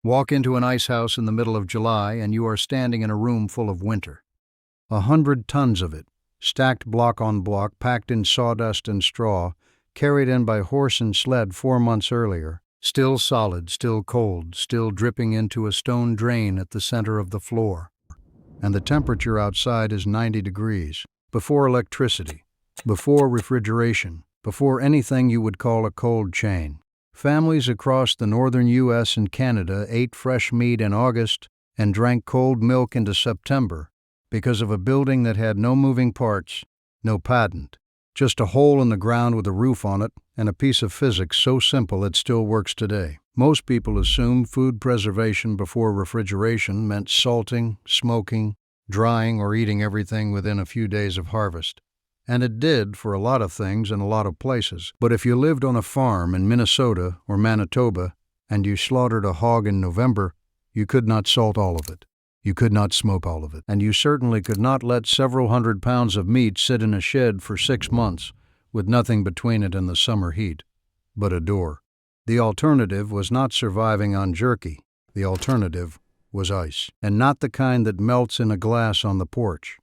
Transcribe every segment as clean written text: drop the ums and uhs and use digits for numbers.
Walk into an ice house in the middle of July and you are standing in a room full of winter. 100 tons of it, stacked block on block, packed in sawdust and straw, carried in by horse and sled 4 months earlier, still solid, still cold, still dripping into a stone drain at the center of the floor. And the temperature outside is 90 degrees, before electricity, before refrigeration, before anything you would call a cold chain. Families across the northern U.S. and Canada ate fresh meat in August and drank cold milk into September because of a building that had no moving parts, no patent, just a hole in the ground with a roof on it and a piece of physics so simple it still works today. Most people assumed food preservation before refrigeration meant salting, smoking, drying, or eating everything within a few days of harvest. And it did for a lot of things in a lot of places. But if you lived on a farm in Minnesota or Manitoba and you slaughtered a hog in November, you could not salt all of it. You could not smoke all of it. And you certainly could not let several 100 pounds of meat sit in a shed for 6 months with nothing between it and the summer heat but a door. The alternative was not surviving on jerky. The alternative was ice. And not the kind that melts in a glass on the porch.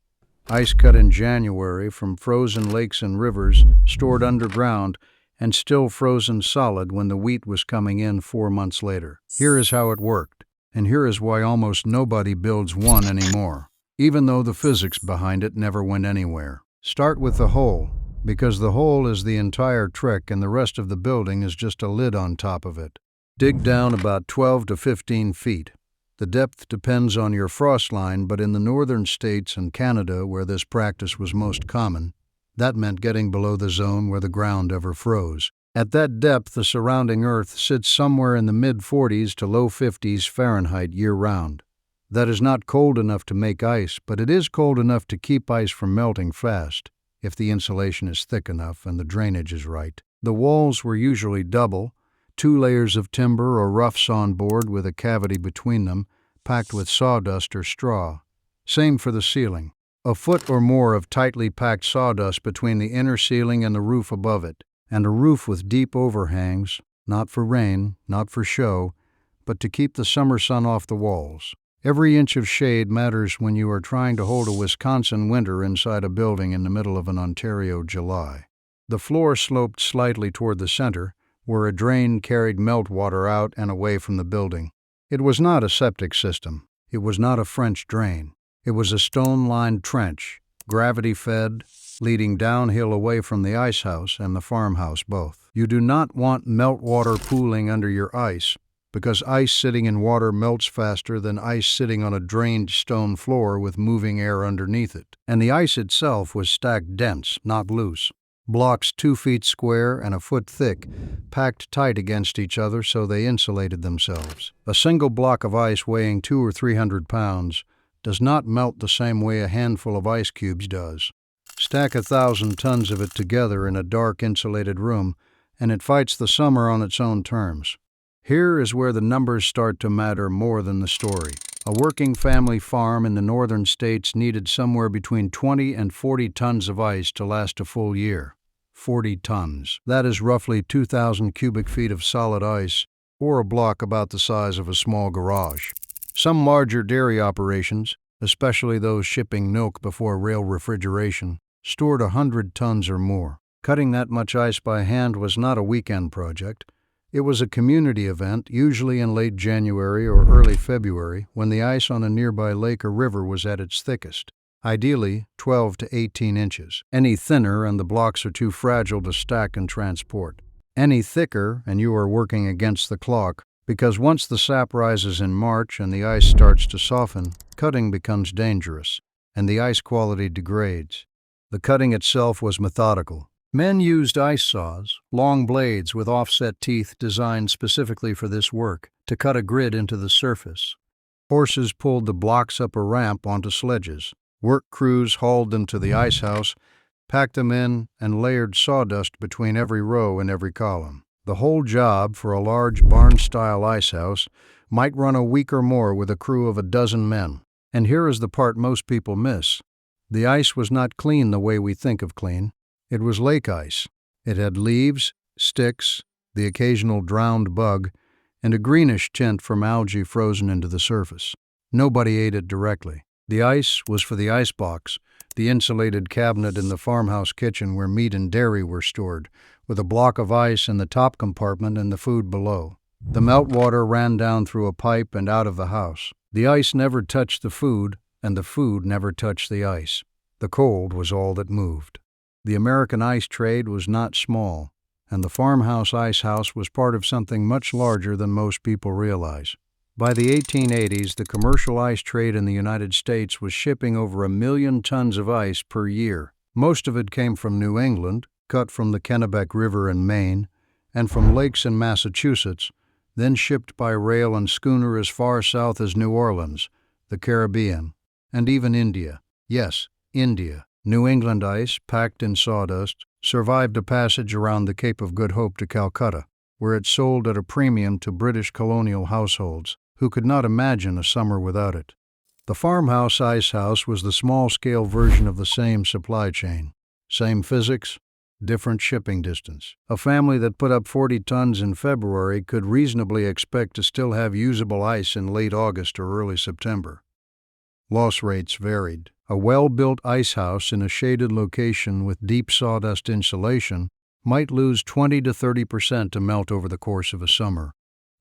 Ice cut in January from frozen lakes and rivers, stored underground, and still frozen solid when the wheat was coming in 4 months later. Here is how it worked, and here is why almost nobody builds one anymore, even though the physics behind it never went anywhere. Start with the hole, because the hole is the entire trick and the rest of the building is just a lid on top of it. Dig down about 12 to 15 feet. The depth depends on your frost line, but in the northern states and Canada, where this practice was most common, that meant getting below the zone where the ground ever froze. At that depth, the surrounding earth sits somewhere in the mid-40s to low 50s Fahrenheit year-round. That is not cold enough to make ice, but it is cold enough to keep ice from melting fast, if the insulation is thick enough and the drainage is right. The walls were usually double, 2 layers of timber or rough sawn board with a cavity between them, packed with sawdust or straw. Same for the ceiling. A foot or more of tightly packed sawdust between the inner ceiling and the roof above it, and a roof with deep overhangs, not for rain, not for show, but to keep the summer sun off the walls. Every inch of shade matters when you are trying to hold a Wisconsin winter inside a building in the middle of an Ontario July. The floor sloped slightly toward the center, where a drain carried meltwater out and away from the building. It was not a septic system. It was not a French drain. It was a stone-lined trench, gravity-fed, leading downhill away from the ice house and the farmhouse both. You do not want meltwater pooling under your ice, because ice sitting in water melts faster than ice sitting on a drained stone floor with moving air underneath it. And the ice itself was stacked dense, not loose. Blocks 2 feet square and a foot thick, packed tight against each other so they insulated themselves. A single block of ice weighing 200 or 300 pounds does not melt the same way a handful of ice cubes does. Stack 1,000 tons of it together in a dark insulated room, and it fights the summer on its own terms. Here is where the numbers start to matter more than the story. A working family farm in the northern states needed somewhere between 20 and 40 tons of ice to last a full year. 40 tons. That is roughly 2,000 cubic feet of solid ice, or a block about the size of a small garage. Some larger dairy operations, especially those shipping milk before rail refrigeration, stored 100 tons or more. Cutting that much ice by hand was not a weekend project. It was a community event, usually in late January or early February, when the ice on a nearby lake or river was at its thickest. Ideally 12 to 18 inches. Any thinner and the blocks are too fragile to stack and transport. Any thicker and you are working against the clock, because once the sap rises in March and the ice starts to soften, cutting becomes dangerous, and the ice quality degrades. The cutting itself was methodical. Men used ice saws, long blades with offset teeth designed specifically for this work, to cut a grid into the surface. Horses pulled the blocks up a ramp onto sledges. Work crews hauled them to the ice house, packed them in, and layered sawdust between every row and every column. The whole job for a large barn-style ice house might run a week or more with a crew of 12 men. And here is the part most people miss. The ice was not clean the way we think of clean. It was lake ice. It had leaves, sticks, the occasional drowned bug, and a greenish tint from algae frozen into the surface. Nobody ate it directly. The ice was for the icebox, the insulated cabinet in the farmhouse kitchen where meat and dairy were stored, with a block of ice in the top compartment and the food below. The meltwater ran down through a pipe and out of the house. The ice never touched the food, and the food never touched the ice. The cold was all that moved. The American ice trade was not small, and the farmhouse ice house was part of something much larger than most people realize. By the 1880s, the commercial ice trade in the United States was shipping over 1 million tons of ice per year. Most of it came from New England, cut from the Kennebec River in Maine, and from lakes in Massachusetts, then shipped by rail and schooner as far south as New Orleans, the Caribbean, and even India. Yes, India. New England ice, packed in sawdust, survived a passage around the Cape of Good Hope to Calcutta, where it sold at a premium to British colonial households, who could not imagine a summer without it. The farmhouse ice house was the small-scale version of the same supply chain. Same physics, different shipping distance. A family that put up 40 tons in February could reasonably expect to still have usable ice in late August or early September. Loss rates varied. A well-built ice house in a shaded location with deep sawdust insulation might lose 20 to 30% to melt over the course of a summer.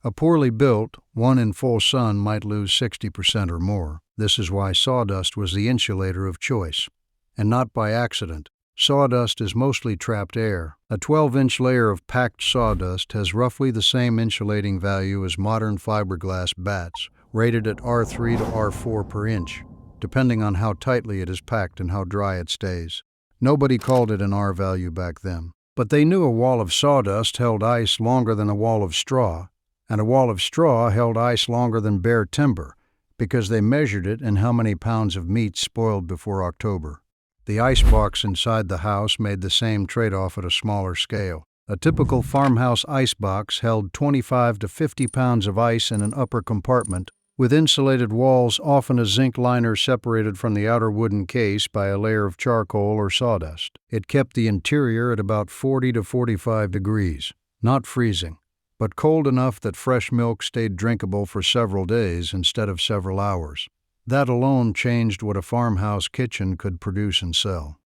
A poorly built, one in full sun might lose 60% or more. This is why sawdust was the insulator of choice. And not by accident. Sawdust is mostly trapped air. A 12-inch layer of packed sawdust has roughly the same insulating value as modern fiberglass bats, rated at R3 to R4 per inch, depending on how tightly it is packed and how dry it stays. Nobody called it an R value back then. But they knew a wall of sawdust held ice longer than a wall of straw, and a wall of straw held ice longer than bare timber, because they measured it in how many pounds of meat spoiled before October. The icebox inside the house made the same trade-off at a smaller scale. A typical farmhouse icebox held 25 to 50 pounds of ice in an upper compartment, with insulated walls, often a zinc liner separated from the outer wooden case by a layer of charcoal or sawdust. It kept the interior at about 40 to 45 degrees, not freezing, but cold enough that fresh milk stayed drinkable for several days instead of several hours. That alone changed what a farmhouse kitchen could produce and sell.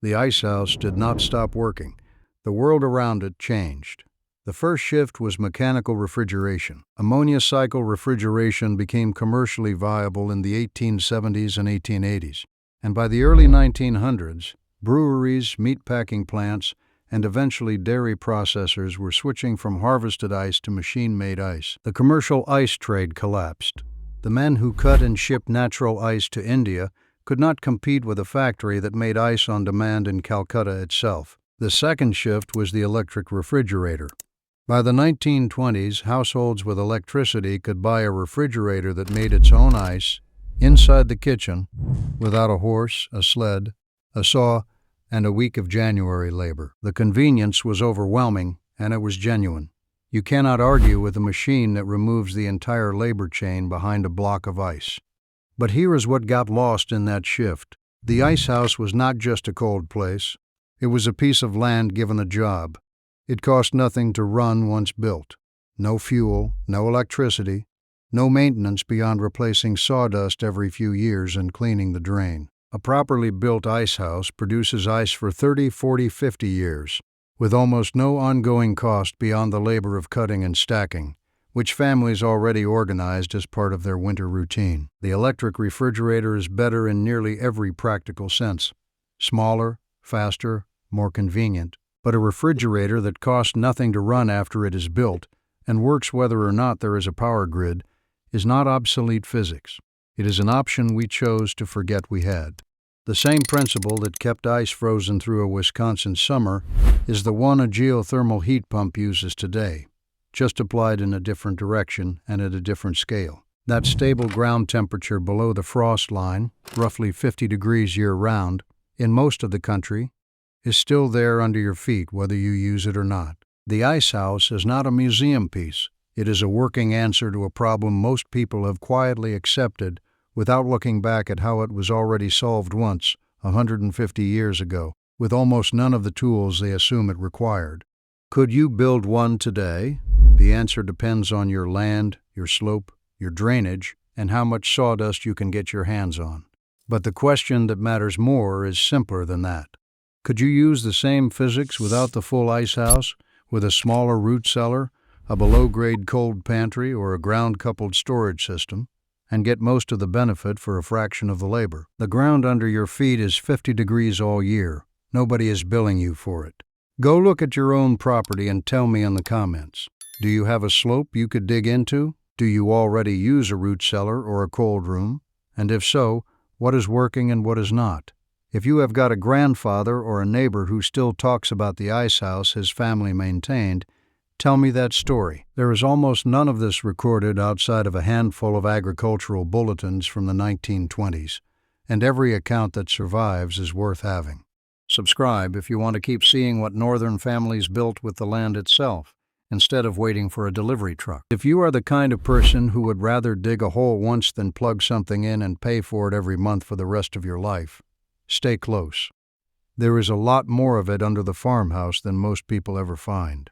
The ice house did not stop working. The world around it changed. The first shift was mechanical refrigeration. Ammonia cycle refrigeration became commercially viable in the 1870s and 1880s, and by the early 1900s, breweries, meatpacking plants, and eventually dairy processors were switching from harvested ice to machine-made ice. The commercial ice trade collapsed. The men who cut and shipped natural ice to India could not compete with a factory that made ice on demand in Calcutta itself. The second shift was the electric refrigerator. By the 1920s, households with electricity could buy a refrigerator that made its own ice inside the kitchen without a horse, a sled, a saw, and a week of January labor. The convenience was overwhelming, and it was genuine. You cannot argue with a machine that removes the entire labor chain behind a block of ice. But here is what got lost in that shift. The ice house was not just a cold place. It was a piece of land given a job. It cost nothing to run once built. No fuel, no electricity, no maintenance beyond replacing sawdust every few years and cleaning the drain. A properly built ice house produces ice for 30, 40, 50 years, with almost no ongoing cost beyond the labor of cutting and stacking, which families already organized as part of their winter routine. The electric refrigerator is better in nearly every practical sense. Smaller, faster, more convenient, but a refrigerator that costs nothing to run after it is built and works whether or not there is a power grid is not obsolete physics. It is an option we chose to forget we had. The same principle that kept ice frozen through a Wisconsin summer is the one a geothermal heat pump uses today, just applied in a different direction and at a different scale. That stable ground temperature below the frost line, roughly 50 degrees year-round, in most of the country, is still there under your feet whether you use it or not. The ice house is not a museum piece. It is a working answer to a problem most people have quietly accepted without looking back at how it was already solved once, 150 years ago, with almost none of the tools they assume it required. Could you build one today? The answer depends on your land, your slope, your drainage, and how much sawdust you can get your hands on. But the question that matters more is simpler than that. Could you use the same physics without the full ice house, with a smaller root cellar, a below-grade cold pantry, or a ground-coupled storage system, and get most of the benefit for a fraction of the labor? The ground under your feet is 50 degrees all year. Nobody is billing you for it. Go look at your own property and tell me in the comments. Do you have a slope you could dig into? Do you already use a root cellar or a cold room? And if so, what is working and what is not? If you have got a grandfather or a neighbor who still talks about the ice house his family maintained, tell me that story. There is almost none of this recorded outside of a handful of agricultural bulletins from the 1920s, and every account that survives is worth having. Subscribe if you want to keep seeing what northern families built with the land itself, instead of waiting for a delivery truck. If you are the kind of person who would rather dig a hole once than plug something in and pay for it every month for the rest of your life, stay close. There is a lot more of it under the farmhouse than most people ever find.